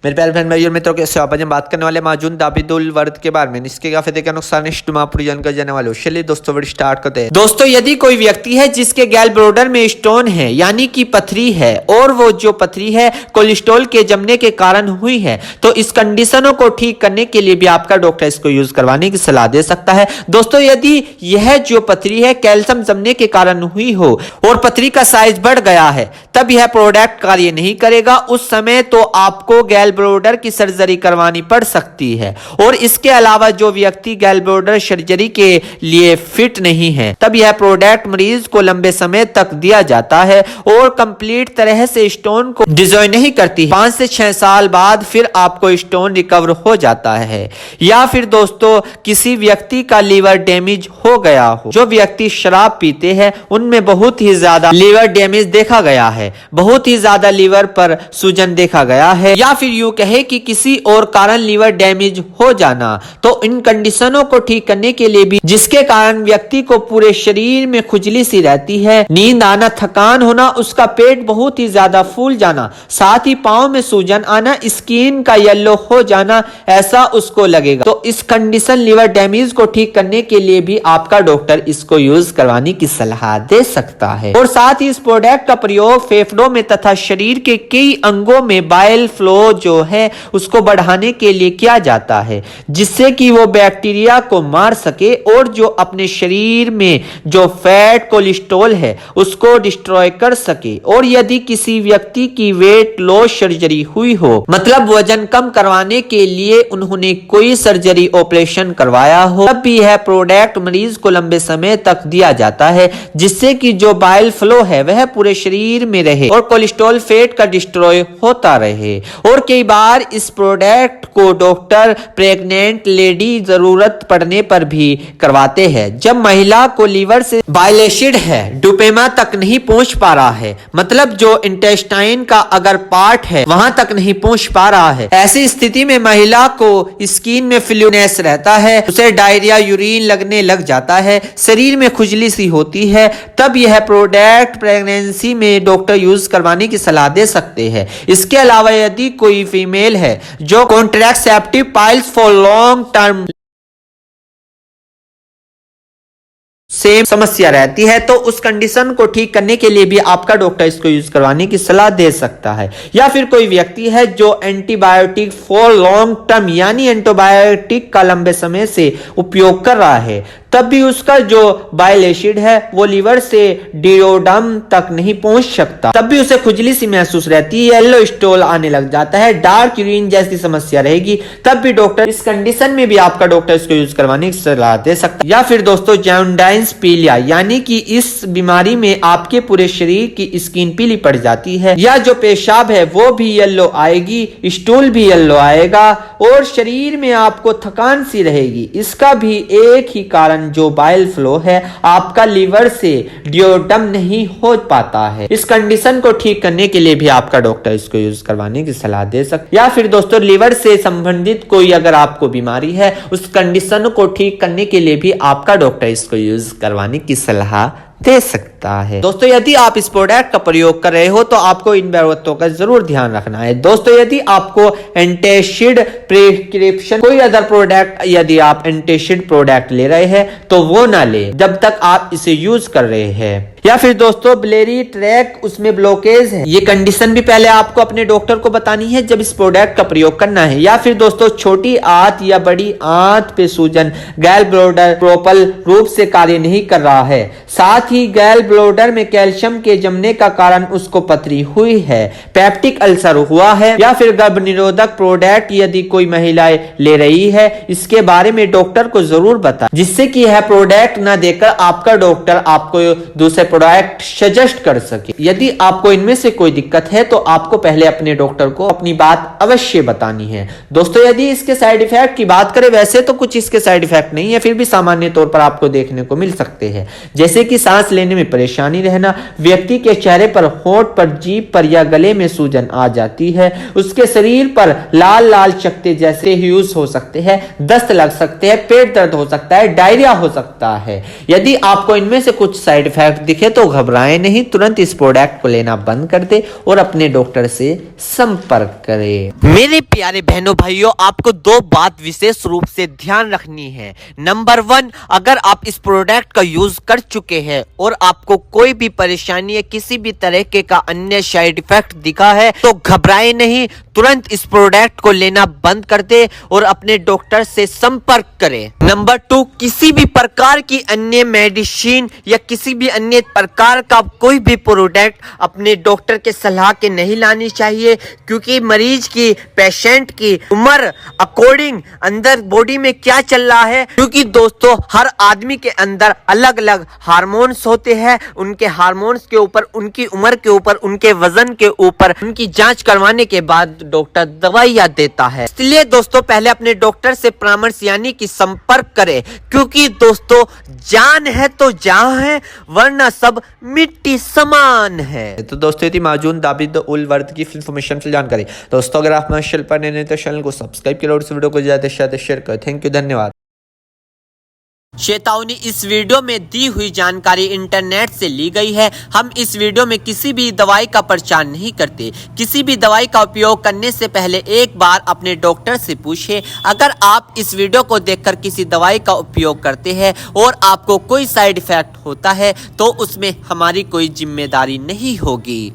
मेरे प्यारे बहन भाई और मित्रों, कैसे आप? आज हम बात करने वाले माजून दाबिदुल वर्द के बारे में। इसके क्या फायदे क्या नुकसान कर जाने वाले। चलिए दोस्तों वीडियो स्टार्ट करते हैं। दोस्तों, यदि कोई व्यक्ति है जिसके गैल ब्लैडर में स्टोन है यानी कि पथरी है, और वो जो पथरी है कोलेस्ट्रॉल के जमने के कारण हुई है, तो इस कंडीशनों को ठीक करने के लिए भी आपका डॉक्टर इसको यूज करवाने की सलाह दे सकता है। दोस्तों, यदि यह जो पथरी है कैल्शियम जमने के कारण हुई हो और पथरी का साइज बढ़ गया है, तब यह प्रोडक्ट कार्य नहीं करेगा। उस समय तो आपको गैल ब्लैडर की सर्जरी करवानी पड़ सकती है। और इसके अलावा जो व्यक्ति गैल ब्लैडर सर्जरी के लिए फिट नहीं है, तब यह प्रोडक्ट मरीज को लंबे समय तक दिया जाता है और कंप्लीट तरह से स्टोन को डिसॉल्व नहीं करती। 5 से 6 साल बाद फिर आपको स्टोन रिकवर हो जाता है। या फिर दोस्तों, किसी व्यक्ति का लीवर डैमेज हो गया हो। जो व्यक्ति शराब पीते हैं उनमें बहुत ही ज्यादा लीवर डैमेज देखा गया है, बहुत ही ज्यादा लीवर पर सूजन देखा गया है, या फिर यूं कहे कि किसी और कारण लीवर डैमेज हो जाना। तो इन कंडीशनों को ठीक करने के लिए भी, जिसके कारण व्यक्ति को पूरे शरीर में खुजली सी रहती है, नींद आना, थकान होना, उसका पेट बहुत ही ज्यादा फूल जाना, साथ ही पांव में सूजन आना, स्किन का येलो हो जाना, ऐसा उसको लगेगा। तो इस कंडीशन लीवर डैमेज को ठीक करने के लिए भी आपका डॉक्टर इसको यूज करवाने की सलाह दे सकता है। और साथ ही इस प्रोडक्ट का प्रयोग फेफड़ों में तथा शरीर के कई अंगों में बाइल फ्लो जो है उसको बढ़ाने के लिए किया जाता है, जिससे कि वो बैक्टीरिया को मार सके और जो अपने शरीर में जो फैट कोलेस्ट्रॉल है उसको डिस्ट्रॉय कर सके। और यदि किसी व्यक्ति की वेट लॉस सर्जरी हुई हो, मतलब वजन कम करवाने के लिए उन्होंने कोई सर्जरी ऑपरेशन करवाया हो, तब भी यह प्रोडक्ट मरीज को लंबे समय तक दिया जाता है, जिससे कि जो बाइल फ्लो है वह पूरे शरीर में रहे और कोलेस्ट्रॉल फैट का डिस्ट्रॉय होता रहे। और कई बार इस प्रोडक्ट को डॉक्टर प्रेग्नेंट लेडी जरूरत पड़ने पर भी करवाते हैं। जब महिला को लीवर से बाइल एसिड है डुपेमा तक नहीं पहुंच पा रहा है, मतलब जो इंटेस्टाइन का अगर पार्ट है वहां तक नहीं पहुंच पा रहा है, ऐसी स्थिति में महिला को स्किन में फ्लूनेस रहता है, उसे डायरिया, यूरिन लगने लग जाता है, शरीर में खुजली सी होती है, तब यह प्रोडक्ट प्रेगनेंसी में डॉक्टर यूज करवाने की सलाह दे सकते हैं। इसके अलावा यदि कोई फीमेल है जो contraceptive pills for long term same समस्या रहती है, तो उस कंडीशन को ठीक करने के लिए भी आपका डॉक्टर इसको यूज करवाने की सलाह दे सकता है। या फिर कोई व्यक्ति है जो एंटीबायोटिक फॉर लॉन्ग टर्म यानी एंटीबायोटिक का लंबे समय से उपयोग कर रहा है, तब भी उसका जो बाइल एसिड है वो लीवर से डिओडम तक नहीं पहुंच सकता, तब भी उसे खुजली सी महसूस रहती है, येलो स्टोल आने लग जाता है, डार्क यूरिन जैसी समस्या रहेगी, तब भी डॉक्टर इस कंडीशन में भी आपका डॉक्टर इसको यूज करवाने की सलाह दे सकता है। या फिर दोस्तों, जॉन्डिस पीलिया यानी कि इस बीमारी में आपके पूरे शरीर की स्किन पीली पड़ जाती है, या जो पेशाब है वो भी येलो आएगी, स्टूल भी येलो आएगा और शरीर में आपको थकान सी रहेगी। इसका भी एक ही कारण जो बाइल फ्लो है, आपका लीवर से डिओडम नहीं हो पाता है। इस कंडीशन को ठीक करने के लिए भी आपका डॉक्टर इसको यूज करवाने की सलाह दे सकता है। या फिर दोस्तों, लीवर से संबंधित कोई अगर आपको बीमारी है, उस कंडीशन को ठीक करने के लिए भी आपका डॉक्टर इसको यूज करवाने की सलाह दे सकता है। दोस्तों, यदि आप इस प्रोडक्ट का प्रयोग कर रहे हो तो आपको इन बातों का जरूर ध्यान रखना है। दोस्तों, यदि आपको एंटासिड प्रिस्क्रिप्शन कोई अदर प्रोडक्ट, यदि आप एंटासिड प्रोडक्ट ले रहे हैं तो वो ना ले जब तक आप इसे यूज कर रहे हैं। या फिर दोस्तों, बिलियरी ट्रैक उसमें ब्लॉकेज है, ये कंडीशन भी पहले आपको अपने डॉक्टर को बतानी है जब इस प्रोडक्ट का प्रयोग करना है। या फिर दोस्तों, छोटी आंत या बड़ी आंत पे सूजन, गैल ब्लैडर प्रॉपर रूप से कार्य नहीं कर रहा है, साथ ही गैल ब्लैडर में कैल्शियम के जमने का कारण उसको पथरी हुई है, पेप्टिक अल्सर हुआ है, या फिर गर्भ निरोधक प्रोडक्ट यदि कोई महिलाएं ले रही है, इसके बारे में डॉक्टर को जरूर बताएं, जिससे कि यह प्रोडक्ट ना देकर आपका डॉक्टर आपको दूसरे प्रोडक्ट सजेस्ट कर सके। यदि आपको इनमें से कोई दिक्कत है तो आपको पहले अपने डॉक्टर को अपनी बात अवश्य बतानी है। दोस्तों, यदि इसके साइड इफेक्ट की बात करें, वैसे तो कुछ इसके साइड इफेक्ट नहीं है, फिर भी सामान्य तौर पर आपको देखने को मिल सकते हैं, जैसे कि सांस लेने में परेशानी रहना, व्यक्ति के चेहरे पर, होंठ पर, जीभ पर या गले में सूजन आ जाती है, उसके शरीर पर लाल लाल चकत्ते जैसे ह्यूज हो सकते हैं, दस्त लग सकते हैं, पेट दर्द हो सकता है, डायरिया हो सकता है। यदि आपको इनमें से कुछ साइड इफेक्ट दिखे है तो घबराएं नहीं, तुरंत इस प्रोडक्ट को लेना बंद कर दे और अपने डॉक्टर से संपर्क करें। मेरे प्यारे बहनों भाइयों, आपको दो बात विशेष रूप से ध्यान रखनी है। नंबर 1, अगर आप इस प्रोडक्ट का यूज कर चुके हैं और आपको कोई भी परेशानी या किसी भी तरह का अन्य साइड इफेक्ट दिखा है तो घबराएं नहीं, तुरंत इस प्रोडक्ट को लेना बंद कर दे और अपने डॉक्टर से संपर्क करें। नंबर 2, किसी भी प्रकार की अन्य मेडिसिन या किसी भी अन्य प्रकार का कोई भी प्रोडक्ट अपने डॉक्टर के सलाह के नहीं लानी चाहिए, क्योंकि मरीज की, पेशेंट की उम्र अकॉर्डिंग अंदर बॉडी में क्या चल रहा है, क्योंकि दोस्तों हर आदमी के अंदर अलग अलग हार्मोन्स होते हैं। उनके हार्मोन्स के ऊपर, उनकी उम्र के ऊपर, उनके वजन के ऊपर उनकी जांच करवाने के बाद डॉक्टर दवाइयां देता है। इसलिए दोस्तों पहले अपने डॉक्टर से परामर्श यानी कि संपर्क करें, क्योंकि दोस्तों जान है तो जहां है, वरना सब मिट्टी समान है। तो दोस्तों यदि माजून दाबिद उल वर्द की इंफॉर्मेशन से जानकारी, दोस्तों अगर आप हमारे चैनल पर नए तो चैनल को सब्सक्राइब करें और इस वीडियो को ज्यादा से ज्यादा शेयर करें। थैंक यू, धन्यवाद। चेतावनी, इस वीडियो में दी हुई जानकारी इंटरनेट से ली गई है। हम इस वीडियो में किसी भी दवाई का प्रचार नहीं करते। किसी भी दवाई का उपयोग करने से पहले एक बार अपने डॉक्टर से पूछें। अगर आप इस वीडियो को देखकर किसी दवाई का उपयोग करते हैं और आपको कोई साइड इफेक्ट होता है तो उसमें हमारी कोई जिम्मेदारी नहीं होगी।